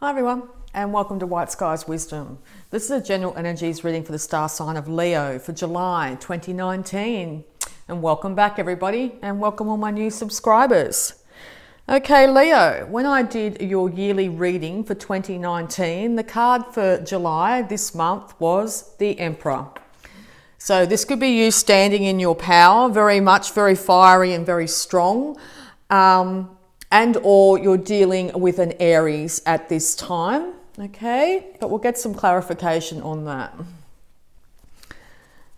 Hi everyone, and welcome to Whiteskys Wisdom. This is a general energies reading for the star sign of Leo for July 2019. And welcome back everybody, and welcome all my new subscribers. Okay Leo, when I did your yearly reading for 2019, the card for July this month was the Emperor. So this could be you standing in your power, very fiery and very strong. And or you're dealing with an Aries at this time, okay? But we'll get some clarification on that.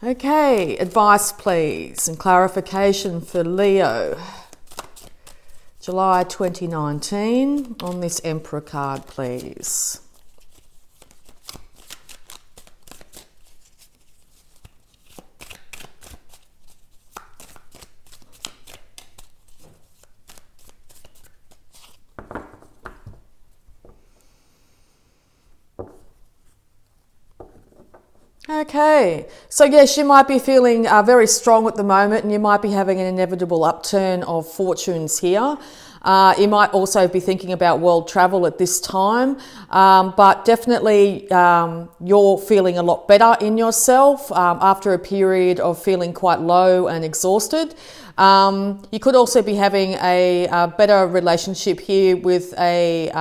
Okay, advice please and clarification for Leo. July 2019 on this Emperor card, please. Okay, so yes, you might be feeling very strong at the moment, and you might be having an inevitable upturn of fortunes here. You might also be thinking about world travel at this time, but definitely you're feeling a lot better in yourself after a period of feeling quite low and exhausted. You could also be having a better relationship here with a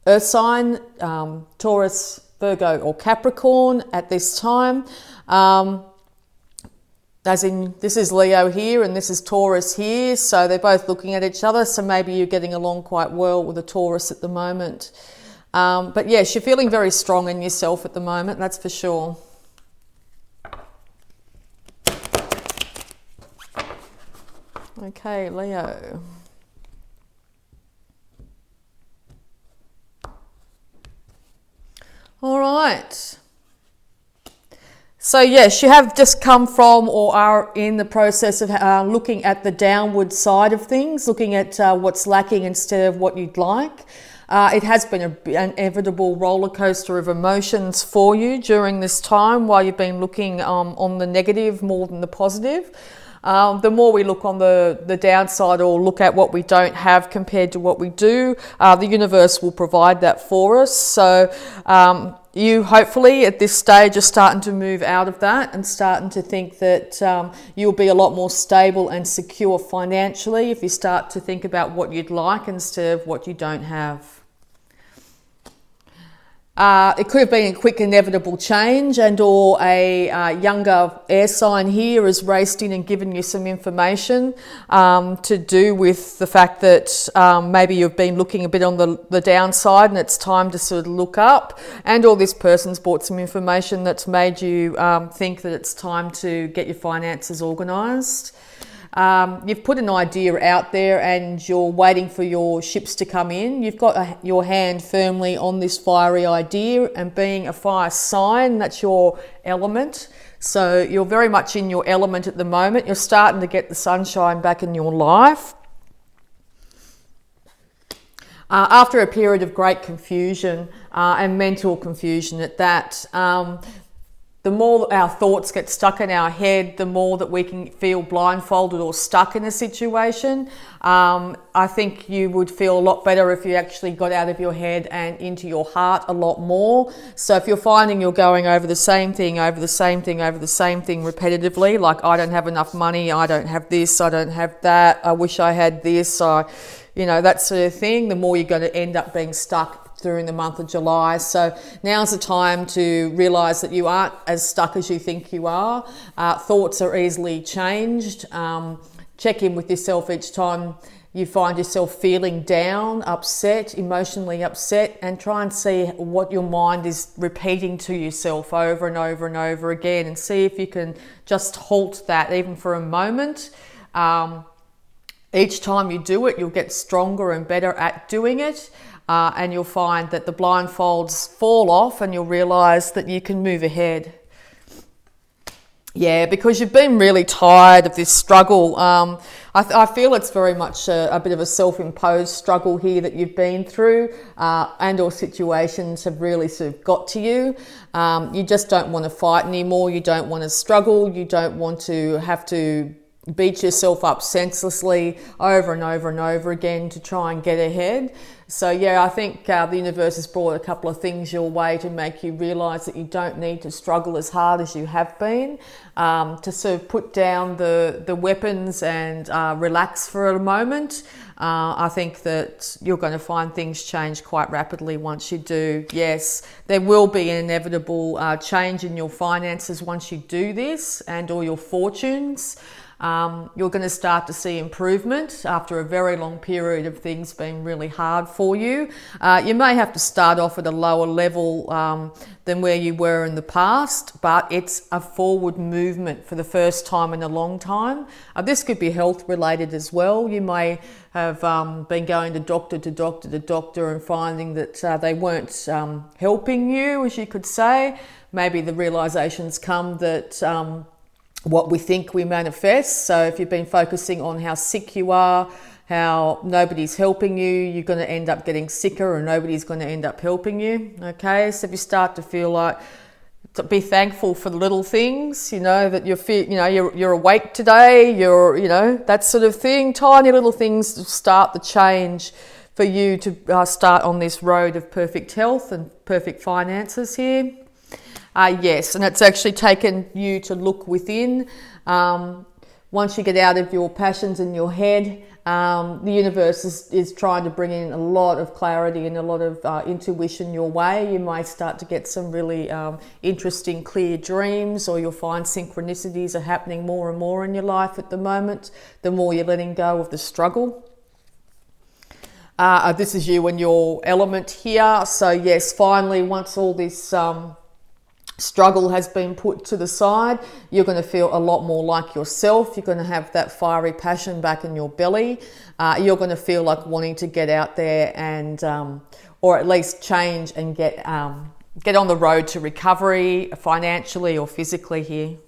earth sign, Taurus, Virgo or Capricorn at this time. As in, this is Leo here and this is Taurus here, so they're both looking at each other, so maybe you're getting along quite well with a Taurus at the moment. But yes, you're feeling very strong in yourself at the moment, that's for sure. Okay, Leo. All right. So yes, you have just come from or are in the process of looking at the downward side of things, looking at what's lacking instead of what you'd like. It has been an inevitable roller coaster of emotions for you during this time while you've been looking on the negative more than the positive. The more we look on the downside or look at what we don't have compared to what we do, the universe will provide that for us. So you hopefully at this stage are starting to move out of that and starting to think that you'll be a lot more stable and secure financially if you start to think about what you'd like instead of what you don't have. It could have been a quick inevitable change, and or a younger air sign here has raced in and given you some information to do with the fact that maybe you've been looking a bit on the downside and it's time to sort of look up, and or this person's brought some information that's made you think that it's time to get your finances organised. You've put an idea out there and you're waiting for your ships to come in. You've got your hand firmly on this fiery idea, and being a fire sign, that's your element. So you're very much in your element at the moment. You're starting to get the sunshine back in your life. After a period of great confusion and mental confusion at that, the more our thoughts get stuck in our head, the more that we can feel blindfolded or stuck in a situation. I think you would feel a lot better if you actually got out of your head and into your heart a lot more. So if you're finding you're going over the same thing repetitively, like I don't have enough money, I don't have this, I don't have that, I wish I had this, that sort of thing, the more you're going to end up being stuck during the month of July. So now's the time to realise that you aren't as stuck as you think you are. Thoughts are easily changed. Check in with yourself each time you find yourself feeling down, upset, emotionally upset, and try and see what your mind is repeating to yourself over and over and over again, and see if you can just halt that even for a moment. Each time you do it, you'll get stronger and better at doing it. And you'll find that the blindfolds fall off and you'll realise that you can move ahead. Yeah, because you've been really tired of this struggle. I feel it's very much a bit of a self-imposed struggle here that you've been through, and or situations have really sort of got to you. You just don't want to fight anymore. You don't want to struggle. You don't want to have to beat yourself up senselessly over and over and over again to try and get ahead. So yeah, I think the universe has brought a couple of things your way to make you realise that you don't need to struggle as hard as you have been, to sort of put down the weapons and relax for a moment. I think that you're going to find things change quite rapidly once you do. Yes, there will be an inevitable change in your finances once you do this, and all your fortunes. You're going to start to see improvement after a very long period of things being really hard for you. You may have to start off at a lower level than where you were in the past, but it's a forward movement for the first time in a long time. This could be health related as well. You may have been going to doctor and finding that they weren't helping you, as you could say. Maybe the realizations come that what we think we manifest. So if you've been focusing on how sick you are, how nobody's helping you, you're going to end up getting sicker and nobody's going to end up helping you. Okay, so if you start to feel like, to be thankful for the little things, that you're awake today, that sort of thing. Tiny little things to start the change for you to start on this road of perfect health and perfect finances here. Yes, and it's actually taken you to look within. Once you get out of your passions in your head, the universe is trying to bring in a lot of clarity and a lot of intuition your way. You might start to get some really interesting, clear dreams, or you'll find synchronicities are happening more and more in your life at the moment, the more you're letting go of the struggle. This is you and your element here. So yes, finally, once all this struggle has been put to the side, you're going to feel a lot more like yourself. You're going to have that fiery passion back in your belly. You're going to feel like wanting to get out there and, or at least change and get on the road to recovery, financially or physically here.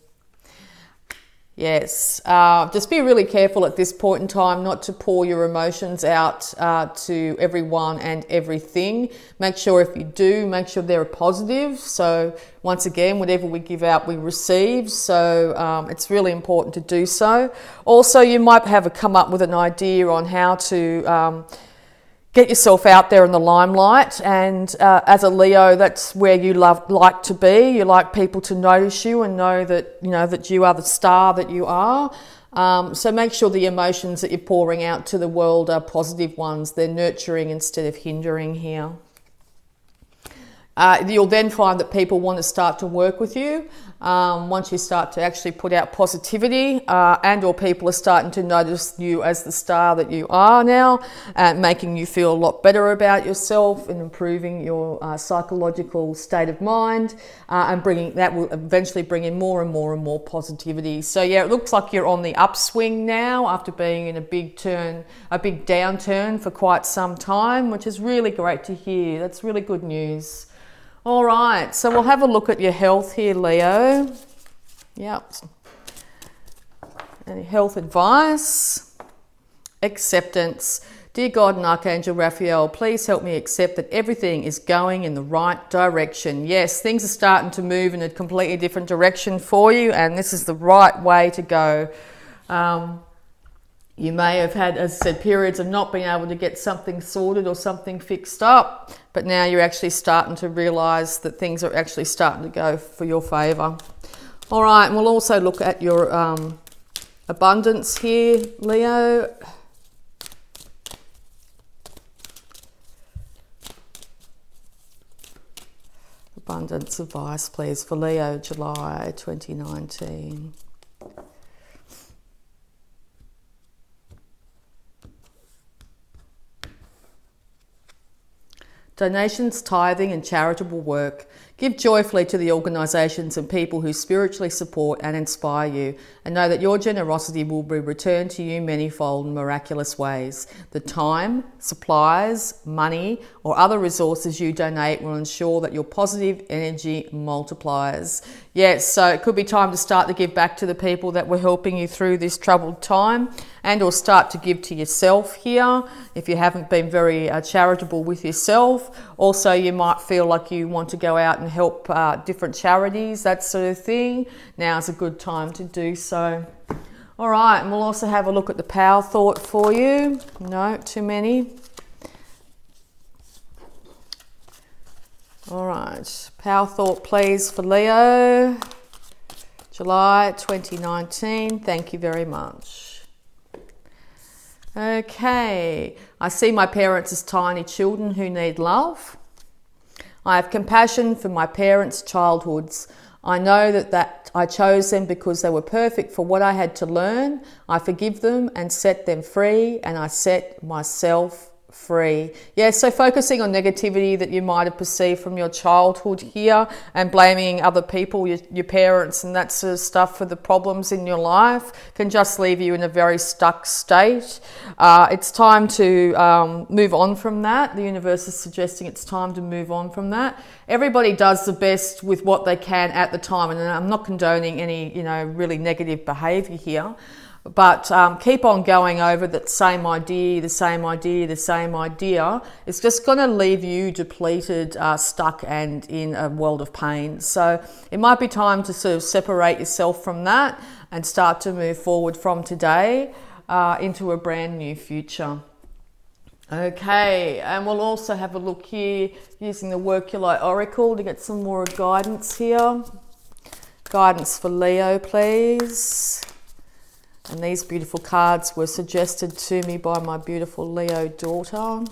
Yes, just be really careful at this point in time not to pour your emotions out to everyone and everything. Make sure if you do, make sure they're positive. So once again, whatever we give out, we receive. So it's really important to do so. Also, you might have come up with an idea on how to get yourself out there in the limelight, and as a Leo, that's where you like to be. You like people to notice you and know that that you are the star that you are. So make sure the emotions that you're pouring out to the world are positive ones. They're nurturing instead of hindering here. You'll then find that people want to start to work with you once you start to actually put out positivity, and or people are starting to notice you as the star that you are now, making you feel a lot better about yourself and improving your psychological state of mind, and that will eventually bring in more and more and more positivity. So yeah, it looks like you're on the upswing now after being in a big downturn for quite some time, which is really great to hear. That's really good news. All right, so we'll have a look at your health here, Leo. Yep. Any health advice? Acceptance. Dear God and Archangel Raphael, please help me accept that everything is going in the right direction. Yes, things are starting to move in a completely different direction for you, and this is the right way to go. You may have had, as I said, periods of not being able to get something sorted or something fixed up, but now you're actually starting to realise that things are actually starting to go for your favour. All right, and we'll also look at your abundance here, Leo. Abundance advice, please, for Leo, July 2019. Donations, tithing and charitable work. Give joyfully to the organisations and people who spiritually support and inspire you, and know that your generosity will be returned to you manifold in miraculous ways. The time, supplies, money or other resources you donate will ensure that your positive energy multiplies. Yes, so it could be time to start to give back to the people that were helping you through this troubled time, and or start to give to yourself here if you haven't been very charitable with yourself. Also, you might feel like you want to go out and help different charities, that sort of thing. Now's a good time to do so. All right, and we'll also have a look at the power thought for you. No, too many. All right, power thought please for Leo, July 2019. Thank you very much. Okay, I see my parents as tiny children who need love. I have compassion for my parents' childhoods. I know that I chose them because they were perfect for what I had to learn. I forgive them and set them free, and I set myself free. Yeah, so focusing on negativity that you might have perceived from your childhood here and blaming other people, your parents and that sort of stuff for the problems in your life can just leave you in a very stuck state. It's time to move on from that. The universe is suggesting it's time to move on from that. Everybody does the best with what they can at the time, and I'm not condoning any, really negative behaviour here. But keep on going over that same idea, the same idea, the same idea. It's just going to leave you depleted, stuck and in a world of pain. So it might be time to sort of separate yourself from that and start to move forward from today into a brand new future. Okay, and we'll also have a look here using the Work Your Light Oracle to get some more guidance here. Guidance for Leo, please. And these beautiful cards were suggested to me by my beautiful Leo daughter.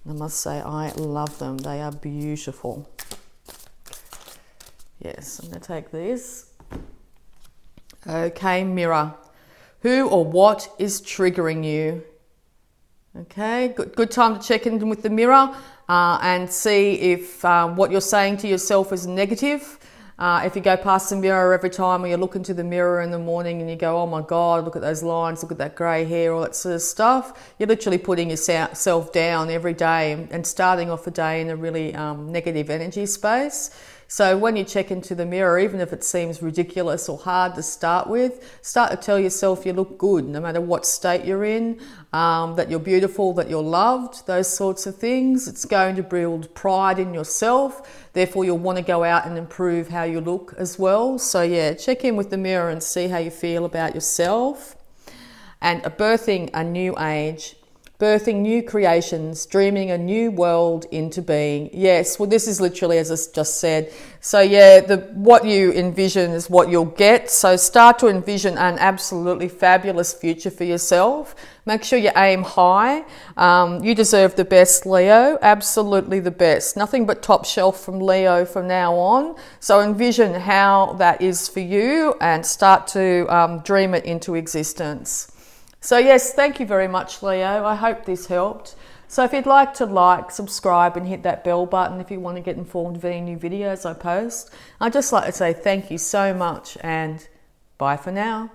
I must say, I love them. They are beautiful. Yes, I'm going to take this. Okay, mirror. Who or what is triggering you? Okay, good time to check in with the mirror. And see if what you're saying to yourself is negative. If you go past the mirror every time, or you look into the mirror in the morning and you go, oh my God, look at those lines, look at that grey hair, all that sort of stuff, you're literally putting yourself down every day and starting off the day in a really negative energy space. So when you check into the mirror, even if it seems ridiculous or hard to start with, start to tell yourself you look good no matter what state you're in, that you're beautiful, that you're loved, those sorts of things. It's going to build pride in yourself. Therefore, you'll want to go out and improve how you look as well. So yeah, check in with the mirror and see how you feel about yourself. And birthing a new age. Birthing new creations, dreaming a new world into being. Yes, well, this is literally as I just said. So yeah, what you envision is what you'll get. So start to envision an absolutely fabulous future for yourself. Make sure you aim high. You deserve the best, Leo. Absolutely the best. Nothing but top shelf from Leo from now on. So envision how that is for you and start to dream it into existence. So yes, thank you very much, Leo. I hope this helped. So if you'd like to subscribe and hit that bell button if you want to get informed of any new videos I post. I'd just like to say thank you so much and bye for now.